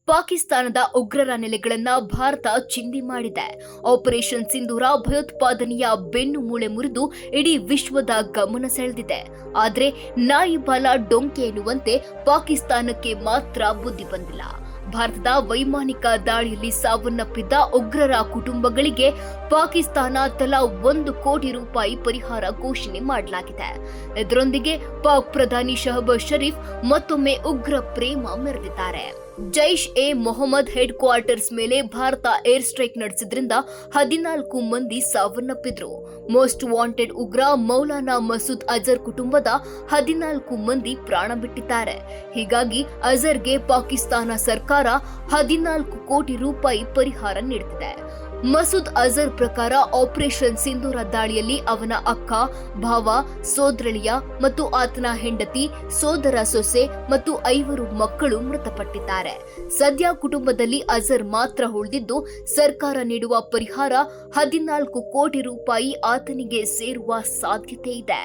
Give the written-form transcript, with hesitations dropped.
ಪಾಕಿಸ್ತಾನದ ಉಗ್ರರ ನೆಲೆಗಳನ್ನ ಭಾರತ ಚಿಂದಿ ಮಾಡಿದೆ. ಆಪರೇಷನ್ ಸಿಂಧೂರ ಭಯೋತ್ಪಾದನೆಯ ಬೆನ್ನು ಮೂಳೆ ಮುರಿದು ಇಡೀ ವಿಶ್ವದ ಗಮನ ಸೆಳೆದಿದೆ. ಆದರೆ ನಾಯಿ ಬಾಲ ಡೊಂಕೆ ಎನ್ನುವಂತೆ ಪಾಕಿಸ್ತಾನಕ್ಕೆ ಮಾತ್ರ ಬುದ್ಧಿ ಬಂದಿಲ್ಲ. ಭಾರತದ ವೈಮಾನಿಕ ದಾಳಿಯಲ್ಲಿ ಸಾವನ್ನಪ್ಪಿದ್ದ ಉಗ್ರರ ಕುಟುಂಬಗಳಿಗೆ ಪಾಕಿಸ್ತಾನ ತಲಾ ₹1 ಕೋಟಿ ಪರಿಹಾರ ಘೋಷಣೆ ಮಾಡಲಾಗಿದೆ. ಇದರೊಂದಿಗೆ ಪಾಕ್ ಪ್ರಧಾನಿ ಶಹಬಾಜ್ ಶರೀಫ್ ಮತ್ತೊಮ್ಮೆ ಉಗ್ರ ಪ್ರೇಮ ಮೆರೆದಿದ್ದಾರೆ. ಜೈಷ್ ಎ ಮೊಹಮ್ಮದ್ ಹೆಡ್ ಕ್ವಾರ್ಟರ್ಸ್ ಮೇಲೆ ಭಾರತ ಏರ್ ಸ್ಟ್ರೈಕ್ ನಡೆಸಿದ್ರಿಂದ 14 ಮಂದಿ ಸಾವನ್ನಪ್ಪಿದ್ರು. ಮೋಸ್ಟ್ ವಾಂಟೆಡ್ ಉಗ್ರ ಮೌಲಾನಾ ಮಸೂದ್ ಅಜರ್ ಕುಟುಂಬದ 14 ಮಂದಿ ಪ್ರಾಣ ಬಿಟ್ಟಿದ್ದಾರೆ. ಹೀಗಾಗಿ ಅಜರ್ಗೆ ಪಾಕಿಸ್ತಾನ ಸರ್ಕಾರ 14 ಕೋಟಿ ಪರಿಹಾರ ನೀಡುತ್ತಿದೆ. ಮಸೂದ್ ಅಜರ್ ಪ್ರಕಾರ ಆಪರೇಷನ್ ಸಿಂಧೂರ ದಾಳಿಯಲ್ಲಿ ಅವನ ಅಕ್ಕ, ಭಾವ, ಸೋದರಳಿಯ ಮತ್ತು ಆತನ ಹೆಂಡತಿ, ಸೋದರ ಸೊಸೆ ಮತ್ತು 5 ಮಕ್ಕಳು ಮೃತಪಟ್ಟಿದ್ದಾರೆ. ಸದ್ಯ ಕುಟುಂಬದಲ್ಲಿ ಅಜರ್ ಮಾತ್ರ ಉಳಿದಿದ್ದು, ಸರ್ಕಾರ ನೀಡುವ ಪರಿಹಾರ 14 ಕೋಟಿ ಆತನಿಗೆ ಸೇರುವ ಸಾಧ್ಯತೆ ಇದೆ.